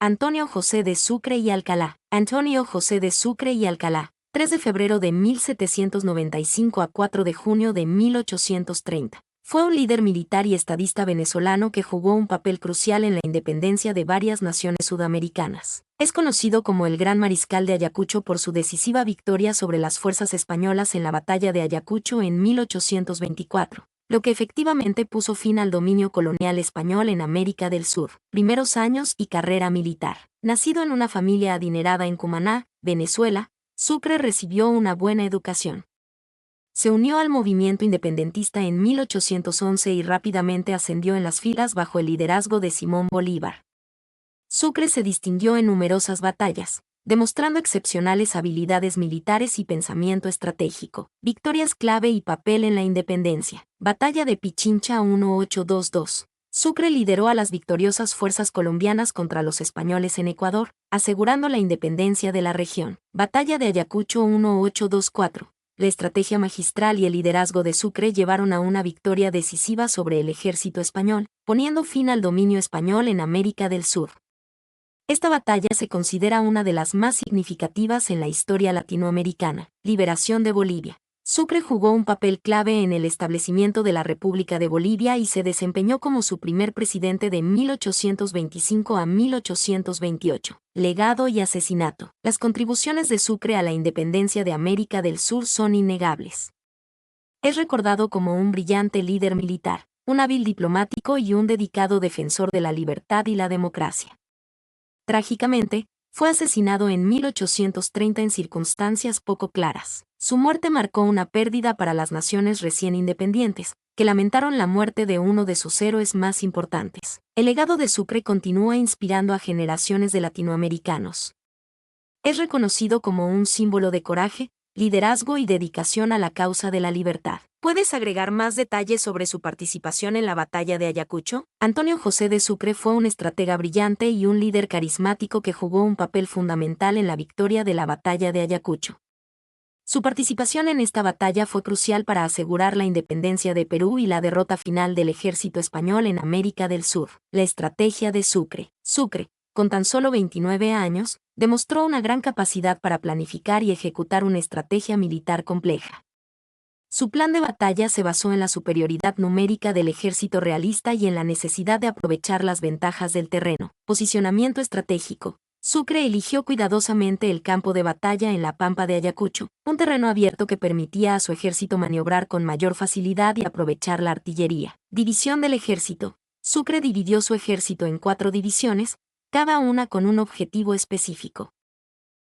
Antonio José de Sucre y Alcalá. Antonio José de Sucre y Alcalá, 3 de febrero de 1795 a 4 de junio de 1830. Fue un líder militar y estadista venezolano que jugó un papel crucial en la independencia de varias naciones sudamericanas. Es conocido como el Gran Mariscal de Ayacucho por su decisiva victoria sobre las fuerzas españolas en la Batalla de Ayacucho en 1824. Lo que efectivamente puso fin al dominio colonial español en América del Sur. Primeros años y carrera militar. Nacido en una familia adinerada en Cumaná, Venezuela, Sucre recibió una buena educación. Se unió al movimiento independentista en 1811 y rápidamente ascendió en las filas bajo el liderazgo de Simón Bolívar. Sucre se distinguió en numerosas batallas, demostrando excepcionales habilidades militares y pensamiento estratégico. Victorias clave y papel en la independencia. Batalla de Pichincha 1822. Sucre lideró a las victoriosas fuerzas colombianas contra los españoles en Ecuador, asegurando la independencia de la región. Batalla de Ayacucho 1824. La estrategia magistral y el liderazgo de Sucre llevaron a una victoria decisiva sobre el ejército español, poniendo fin al dominio español en América del Sur. Esta batalla se considera una de las más significativas en la historia latinoamericana. Liberación de Bolivia. Sucre jugó un papel clave en el establecimiento de la República de Bolivia y se desempeñó como su primer presidente de 1825 a 1828. Legado y asesinato. Las contribuciones de Sucre a la independencia de América del Sur son innegables. Es recordado como un brillante líder militar, un hábil diplomático y un dedicado defensor de la libertad y la democracia. Trágicamente, fue asesinado en 1830 en circunstancias poco claras. Su muerte marcó una pérdida para las naciones recién independientes, que lamentaron la muerte de uno de sus héroes más importantes. El legado de Sucre continúa inspirando a generaciones de latinoamericanos. Es reconocido como un símbolo de coraje, liderazgo y dedicación a la causa de la libertad. ¿Puedes agregar más detalles sobre su participación en la batalla de Ayacucho? Antonio José de Sucre fue un estratega brillante y un líder carismático que jugó un papel fundamental en la victoria de la batalla de Ayacucho. Su participación en esta batalla fue crucial para asegurar la independencia de Perú y la derrota final del ejército español en América del Sur. La estrategia de Sucre. Sucre, con tan solo 29 años, demostró una gran capacidad para planificar y ejecutar una estrategia militar compleja. Su plan de batalla se basó en la superioridad numérica del ejército realista y en la necesidad de aprovechar las ventajas del terreno. Posicionamiento estratégico. Sucre eligió cuidadosamente el campo de batalla en la Pampa de Ayacucho, un terreno abierto que permitía a su ejército maniobrar con mayor facilidad y aprovechar la artillería. División del ejército. Sucre dividió su ejército en 4 divisiones, cada una con un objetivo específico.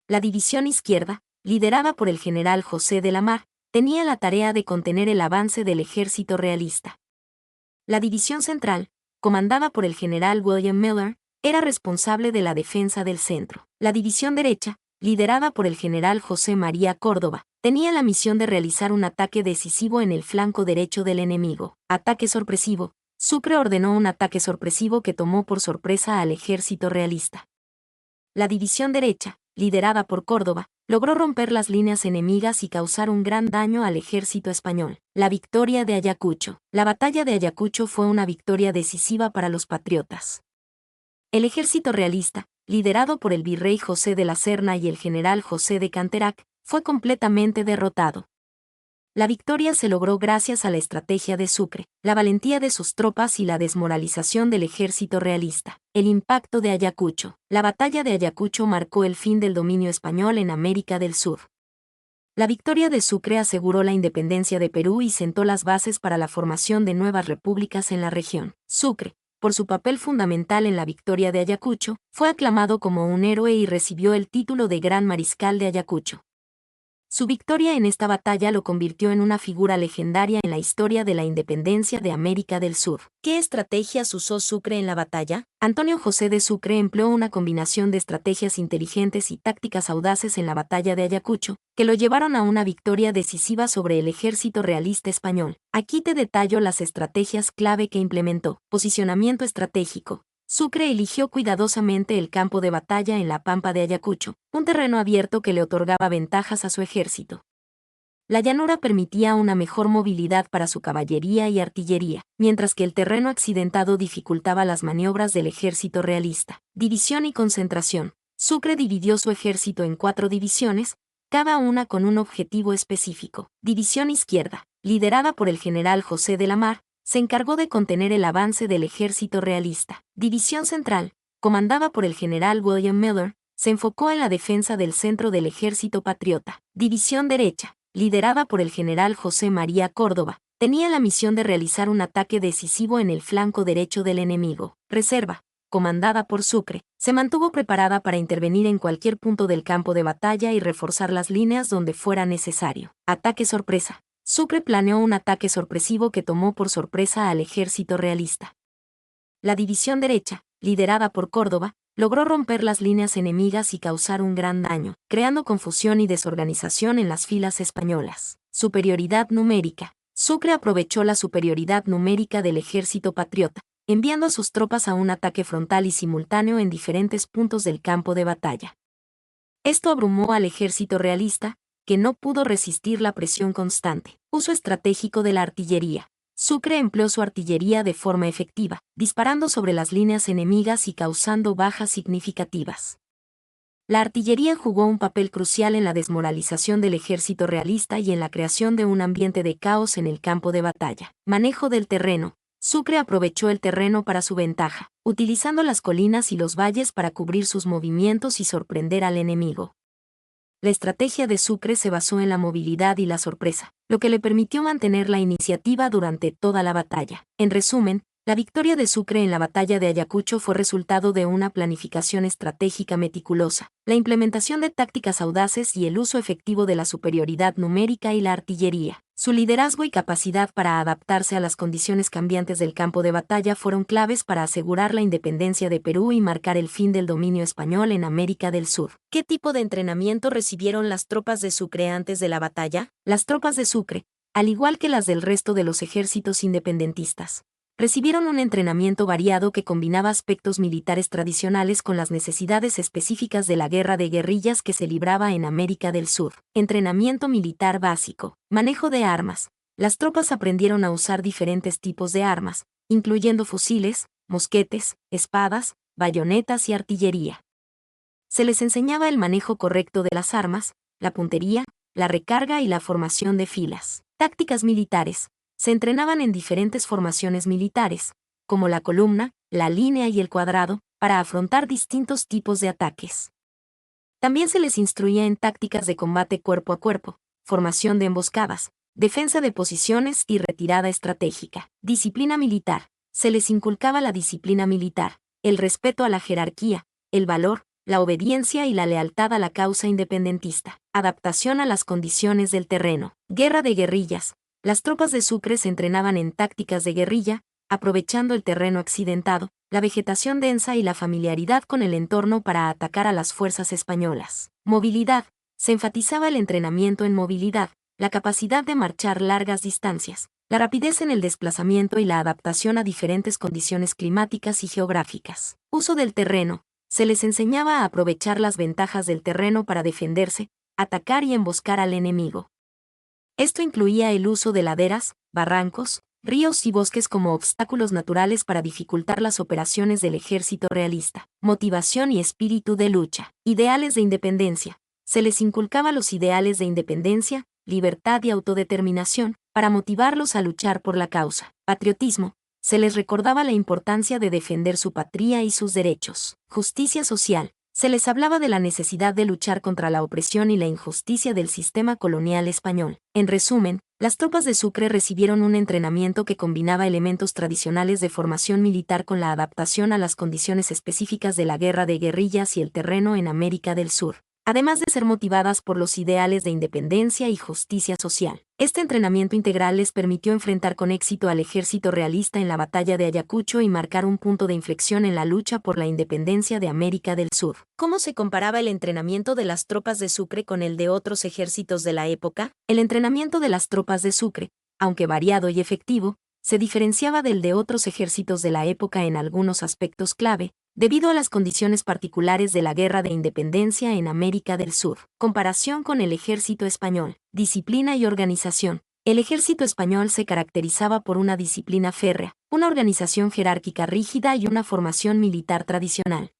La división izquierda, liderada por el general José de la Mar, tenía la tarea de contener el avance del ejército realista. La división central, comandada por el general William Miller, era responsable de la defensa del centro. La división derecha, liderada por el general José María Córdoba, tenía la misión de realizar un ataque decisivo en el flanco derecho del enemigo. Ataque sorpresivo. Sucre ordenó un ataque sorpresivo que tomó por sorpresa al ejército realista. La división derecha, liderada por Córdoba, logró romper las líneas enemigas y causar un gran daño al ejército español. La victoria de Ayacucho. La batalla de Ayacucho fue una victoria decisiva para los patriotas. El ejército realista, liderado por el virrey José de la Serna y el general José de Canterac, fue completamente derrotado. La victoria se logró gracias a la estrategia de Sucre, la valentía de sus tropas y la desmoralización del ejército realista. El impacto de Ayacucho. La batalla de Ayacucho marcó el fin del dominio español en América del Sur. La victoria de Sucre aseguró la independencia de Perú y sentó las bases para la formación de nuevas repúblicas en la región. Sucre, por su papel fundamental en la victoria de Ayacucho, fue aclamado como un héroe y recibió el título de Gran Mariscal de Ayacucho. Su victoria en esta batalla lo convirtió en una figura legendaria en la historia de la independencia de América del Sur. ¿Qué estrategias usó Sucre en la batalla? Antonio José de Sucre empleó una combinación de estrategias inteligentes y tácticas audaces en la batalla de Ayacucho, que lo llevaron a una victoria decisiva sobre el ejército realista español. Aquí te detallo las estrategias clave que implementó. Posicionamiento estratégico. Sucre eligió cuidadosamente el campo de batalla en la Pampa de Ayacucho, un terreno abierto que le otorgaba ventajas a su ejército. La llanura permitía una mejor movilidad para su caballería y artillería, mientras que el terreno accidentado dificultaba las maniobras del ejército realista. División y concentración. Sucre dividió su ejército en 4 divisiones, cada una con un objetivo específico. División izquierda, liderada por el general José de la Mar, se encargó de contener el avance del ejército realista. División central, comandada por el general William Miller, se enfocó en la defensa del centro del ejército patriota. División derecha, liderada por el general José María Córdoba, tenía la misión de realizar un ataque decisivo en el flanco derecho del enemigo. Reserva, comandada por Sucre, se mantuvo preparada para intervenir en cualquier punto del campo de batalla y reforzar las líneas donde fuera necesario. Ataque sorpresa. Sucre planeó un ataque sorpresivo que tomó por sorpresa al ejército realista. La división derecha, liderada por Córdoba, logró romper las líneas enemigas y causar un gran daño, creando confusión y desorganización en las filas españolas. Superioridad numérica. Sucre aprovechó la superioridad numérica del ejército patriota, enviando a sus tropas a un ataque frontal y simultáneo en diferentes puntos del campo de batalla. Esto abrumó al ejército realista, que no pudo resistir la presión constante. Uso estratégico de la artillería. Sucre empleó su artillería de forma efectiva, disparando sobre las líneas enemigas y causando bajas significativas. La artillería jugó un papel crucial en la desmoralización del ejército realista y en la creación de un ambiente de caos en el campo de batalla. Manejo del terreno. Sucre aprovechó el terreno para su ventaja, utilizando las colinas y los valles para cubrir sus movimientos y sorprender al enemigo. La estrategia de Sucre se basó en la movilidad y la sorpresa, lo que le permitió mantener la iniciativa durante toda la batalla. En resumen, la victoria de Sucre en la batalla de Ayacucho fue resultado de una planificación estratégica meticulosa, la implementación de tácticas audaces y el uso efectivo de la superioridad numérica y la artillería. Su liderazgo y capacidad para adaptarse a las condiciones cambiantes del campo de batalla fueron claves para asegurar la independencia de Perú y marcar el fin del dominio español en América del Sur. ¿Qué tipo de entrenamiento recibieron las tropas de Sucre antes de la batalla? Las tropas de Sucre, al igual que las del resto de los ejércitos independentistas, recibieron un entrenamiento variado que combinaba aspectos militares tradicionales con las necesidades específicas de la guerra de guerrillas que se libraba en América del Sur. Entrenamiento militar básico. Manejo de armas. Las tropas aprendieron a usar diferentes tipos de armas, incluyendo fusiles, mosquetes, espadas, bayonetas y artillería. Se les enseñaba el manejo correcto de las armas, la puntería, la recarga y la formación de filas. Tácticas militares. Se entrenaban en diferentes formaciones militares, como la columna, la línea y el cuadrado, para afrontar distintos tipos de ataques. También se les instruía en tácticas de combate cuerpo a cuerpo, formación de emboscadas, defensa de posiciones y retirada estratégica. Disciplina militar. Se les inculcaba la disciplina militar, el respeto a la jerarquía, el valor, la obediencia y la lealtad a la causa independentista. Adaptación a las condiciones del terreno. Guerra de guerrillas. Las tropas de Sucre se entrenaban en tácticas de guerrilla, aprovechando el terreno accidentado, la vegetación densa y la familiaridad con el entorno para atacar a las fuerzas españolas. Movilidad. Se enfatizaba el entrenamiento en movilidad, la capacidad de marchar largas distancias, la rapidez en el desplazamiento y la adaptación a diferentes condiciones climáticas y geográficas. Uso del terreno. Se les enseñaba a aprovechar las ventajas del terreno para defenderse, atacar y emboscar al enemigo. Esto incluía el uso de laderas, barrancos, ríos y bosques como obstáculos naturales para dificultar las operaciones del ejército realista. Motivación y espíritu de lucha. Ideales de independencia. Se les inculcaba los ideales de independencia, libertad y autodeterminación, para motivarlos a luchar por la causa. Patriotismo. Se les recordaba la importancia de defender su patria y sus derechos. Justicia social. Se les hablaba de la necesidad de luchar contra la opresión y la injusticia del sistema colonial español. En resumen, las tropas de Sucre recibieron un entrenamiento que combinaba elementos tradicionales de formación militar con la adaptación a las condiciones específicas de la guerra de guerrillas y el terreno en América del Sur, además de ser motivadas por los ideales de independencia y justicia social. Este entrenamiento integral les permitió enfrentar con éxito al ejército realista en la batalla de Ayacucho y marcar un punto de inflexión en la lucha por la independencia de América del Sur. ¿Cómo se comparaba el entrenamiento de las tropas de Sucre con el de otros ejércitos de la época? El entrenamiento de las tropas de Sucre, aunque variado y efectivo, se diferenciaba del de otros ejércitos de la época en algunos aspectos clave, debido a las condiciones particulares de la Guerra de Independencia en América del Sur. Comparación con el ejército español. Disciplina y organización. El ejército español se caracterizaba por una disciplina férrea, una organización jerárquica rígida y una formación militar tradicional.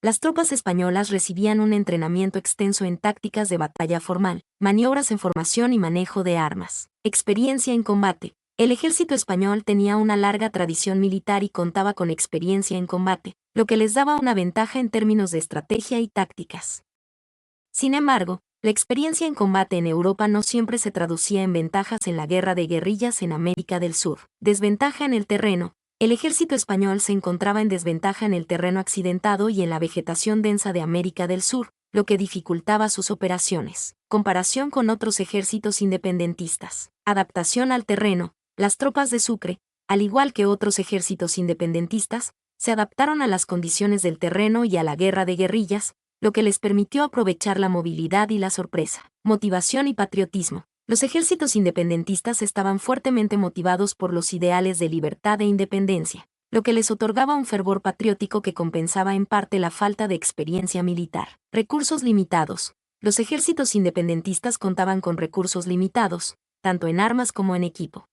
Las tropas españolas recibían un entrenamiento extenso en tácticas de batalla formal, maniobras en formación y manejo de armas. Experiencia en combate. El ejército español tenía una larga tradición militar y contaba con experiencia en combate, lo que les daba una ventaja en términos de estrategia y tácticas. Sin embargo, la experiencia en combate en Europa no siempre se traducía en ventajas en la guerra de guerrillas en América del Sur. Desventaja en el terreno. El ejército español se encontraba en desventaja en el terreno accidentado y en la vegetación densa de América del Sur, lo que dificultaba sus operaciones. Comparación con otros ejércitos independentistas. Adaptación al terreno. Las tropas de Sucre, al igual que otros ejércitos independentistas, se adaptaron a las condiciones del terreno y a la guerra de guerrillas, lo que les permitió aprovechar la movilidad y la sorpresa. Motivación y patriotismo. Los ejércitos independentistas estaban fuertemente motivados por los ideales de libertad e independencia, lo que les otorgaba un fervor patriótico que compensaba en parte la falta de experiencia militar. Recursos limitados. Los ejércitos independentistas contaban con recursos limitados, tanto en armas como en equipo.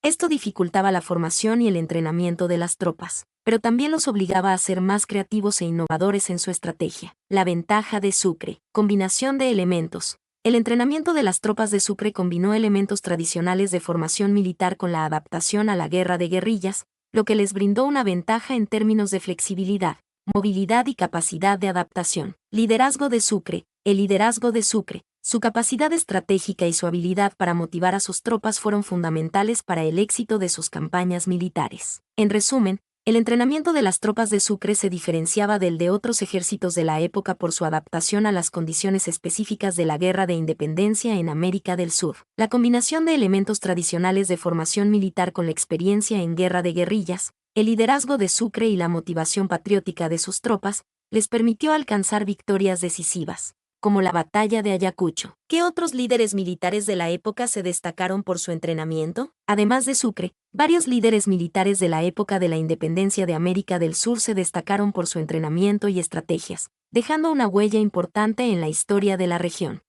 Esto dificultaba la formación y el entrenamiento de las tropas, pero también los obligaba a ser más creativos e innovadores en su estrategia. La ventaja de Sucre. Combinación de elementos. El entrenamiento de las tropas de Sucre combinó elementos tradicionales de formación militar con la adaptación a la guerra de guerrillas, lo que les brindó una ventaja en términos de flexibilidad, movilidad y capacidad de adaptación. Liderazgo de Sucre. El liderazgo de Sucre, su capacidad estratégica y su habilidad para motivar a sus tropas fueron fundamentales para el éxito de sus campañas militares. En resumen, el entrenamiento de las tropas de Sucre se diferenciaba del de otros ejércitos de la época por su adaptación a las condiciones específicas de la Guerra de Independencia en América del Sur. La combinación de elementos tradicionales de formación militar con la experiencia en guerra de guerrillas, el liderazgo de Sucre y la motivación patriótica de sus tropas, les permitió alcanzar victorias decisivas, como la batalla de Ayacucho. ¿Qué otros líderes militares de la época se destacaron por su entrenamiento? Además de Sucre, varios líderes militares de la época de la independencia de América del Sur se destacaron por su entrenamiento y estrategias, dejando una huella importante en la historia de la región.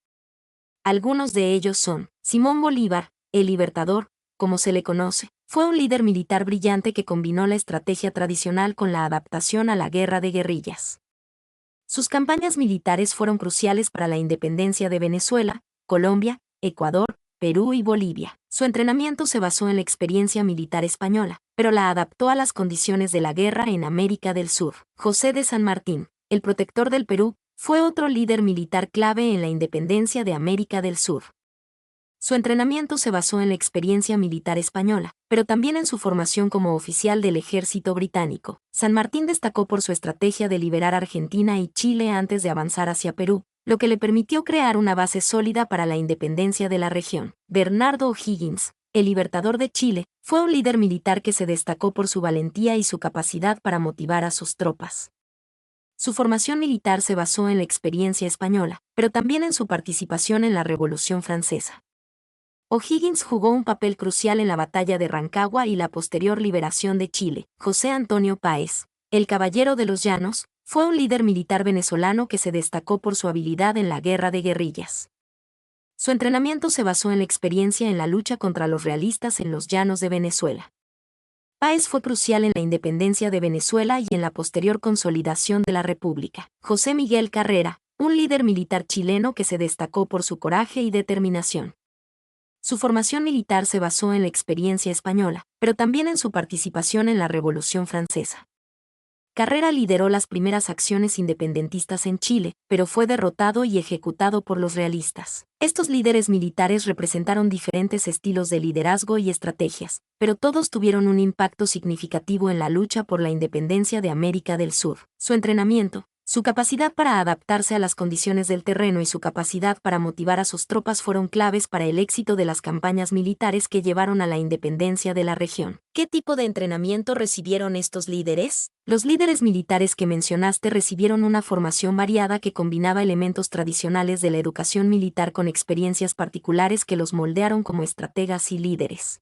Algunos de ellos son: Simón Bolívar, el Libertador, como se le conoce, fue un líder militar brillante que combinó la estrategia tradicional con la adaptación a la guerra de guerrillas. Sus campañas militares fueron cruciales para la independencia de Venezuela, Colombia, Ecuador, Perú y Bolivia. Su entrenamiento se basó en la experiencia militar española, pero la adaptó a las condiciones de la guerra en América del Sur. José de San Martín, el protector del Perú, fue otro líder militar clave en la independencia de América del Sur. Su entrenamiento se basó en la experiencia militar española, pero también en su formación como oficial del ejército británico. San Martín destacó por su estrategia de liberar Argentina y Chile antes de avanzar hacia Perú, lo que le permitió crear una base sólida para la independencia de la región. Bernardo O'Higgins, el libertador de Chile, fue un líder militar que se destacó por su valentía y su capacidad para motivar a sus tropas. Su formación militar se basó en la experiencia española, pero también en su participación en la Revolución Francesa. O'Higgins jugó un papel crucial en la batalla de Rancagua y la posterior liberación de Chile. José Antonio Páez, el Caballero de los Llanos, fue un líder militar venezolano que se destacó por su habilidad en la guerra de guerrillas. Su entrenamiento se basó en la experiencia en la lucha contra los realistas en los llanos de Venezuela. Páez fue crucial en la independencia de Venezuela y en la posterior consolidación de la República. José Miguel Carrera, un líder militar chileno que se destacó por su coraje y determinación. Su formación militar se basó en la experiencia española, pero también en su participación en la Revolución Francesa. Carrera lideró las primeras acciones independentistas en Chile, pero fue derrotado y ejecutado por los realistas. Estos líderes militares representaron diferentes estilos de liderazgo y estrategias, pero todos tuvieron un impacto significativo en la lucha por la independencia de América del Sur. Su entrenamiento, su capacidad para adaptarse a las condiciones del terreno y su capacidad para motivar a sus tropas fueron claves para el éxito de las campañas militares que llevaron a la independencia de la región. ¿Qué tipo de entrenamiento recibieron estos líderes? Los líderes militares que mencionaste recibieron una formación variada que combinaba elementos tradicionales de la educación militar con experiencias particulares que los moldearon como estrategas y líderes.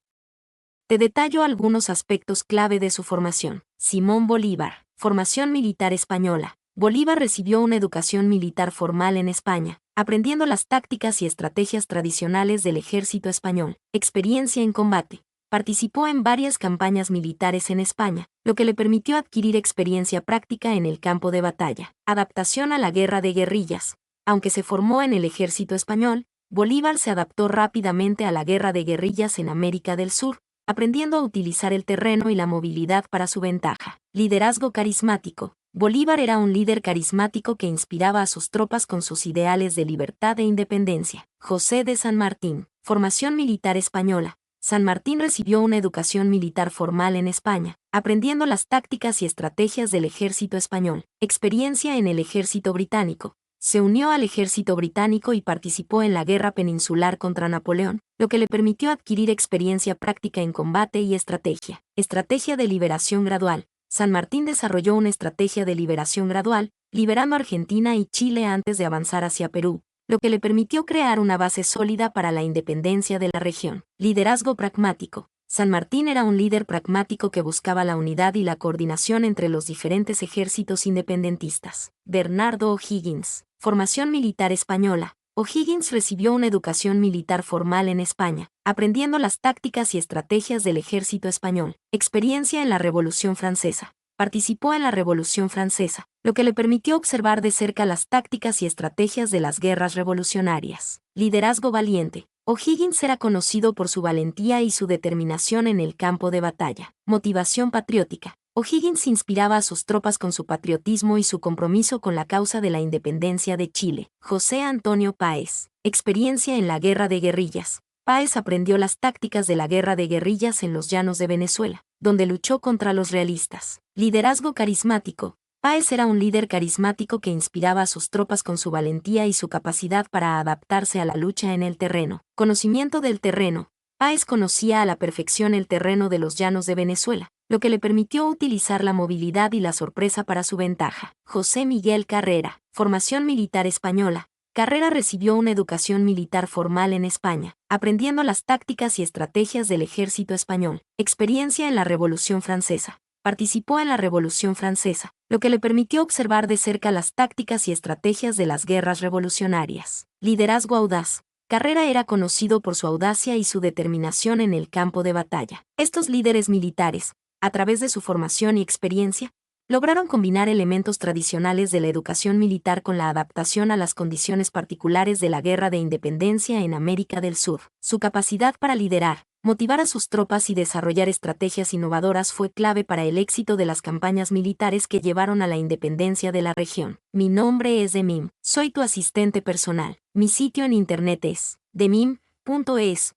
Te detallo algunos aspectos clave de su formación. Simón Bolívar Formación militar española. Bolívar recibió una educación militar formal en España, aprendiendo las tácticas y estrategias tradicionales del ejército español. Experiencia en combate. Participó en varias campañas militares en España, lo que le permitió adquirir experiencia práctica en el campo de batalla. Adaptación a la guerra de guerrillas. Aunque se formó en el ejército español, Bolívar se adaptó rápidamente a la guerra de guerrillas en América del Sur, aprendiendo a utilizar el terreno y la movilidad para su ventaja. Liderazgo carismático. Bolívar era un líder carismático que inspiraba a sus tropas con sus ideales de libertad e independencia. José de San Martín. Formación militar española. San Martín recibió una educación militar formal en España, aprendiendo las tácticas y estrategias del ejército español. Experiencia en el ejército británico. Se unió al ejército británico y participó en la guerra peninsular contra Napoleón, lo que le permitió adquirir experiencia práctica en combate y estrategia. Estrategia de liberación gradual. San Martín desarrolló una estrategia de liberación gradual, liberando Argentina y Chile antes de avanzar hacia Perú, lo que le permitió crear una base sólida para la independencia de la región. Liderazgo pragmático. San Martín era un líder pragmático que buscaba la unidad y la coordinación entre los diferentes ejércitos independentistas. Bernardo O'Higgins. Formación militar española. O'Higgins recibió una educación militar formal en España, aprendiendo las tácticas y estrategias del ejército español. Experiencia en la Revolución Francesa. Participó en la Revolución Francesa, lo que le permitió observar de cerca las tácticas y estrategias de las guerras revolucionarias. Liderazgo valiente. O'Higgins era conocido por su valentía y su determinación en el campo de batalla. Motivación patriótica. O'Higgins inspiraba a sus tropas con su patriotismo y su compromiso con la causa de la independencia de Chile. José Antonio Páez. Experiencia en la guerra de guerrillas. Páez aprendió las tácticas de la guerra de guerrillas en los llanos de Venezuela, donde luchó contra los realistas. Liderazgo carismático. Páez era un líder carismático que inspiraba a sus tropas con su valentía y su capacidad para adaptarse a la lucha en el terreno. Conocimiento del terreno. Páez conocía a la perfección el terreno de los llanos de Venezuela, lo que le permitió utilizar la movilidad y la sorpresa para su ventaja. José Miguel Carrera. Formación militar española. Carrera recibió una educación militar formal en España, aprendiendo las tácticas y estrategias del ejército español. Experiencia en la Revolución Francesa. Participó en la Revolución Francesa, lo que le permitió observar de cerca las tácticas y estrategias de las guerras revolucionarias. Liderazgo audaz. Carrera era conocido por su audacia y su determinación en el campo de batalla. Estos líderes militares, a través de su formación y experiencia, lograron combinar elementos tradicionales de la educación militar con la adaptación a las condiciones particulares de la Guerra de Independencia en América del Sur. Su capacidad para liderar, motivar a sus tropas y desarrollar estrategias innovadoras fue clave para el éxito de las campañas militares que llevaron a la independencia de la región. Mi nombre es Demim, soy tu asistente personal. Mi sitio en internet es demim.es.tl.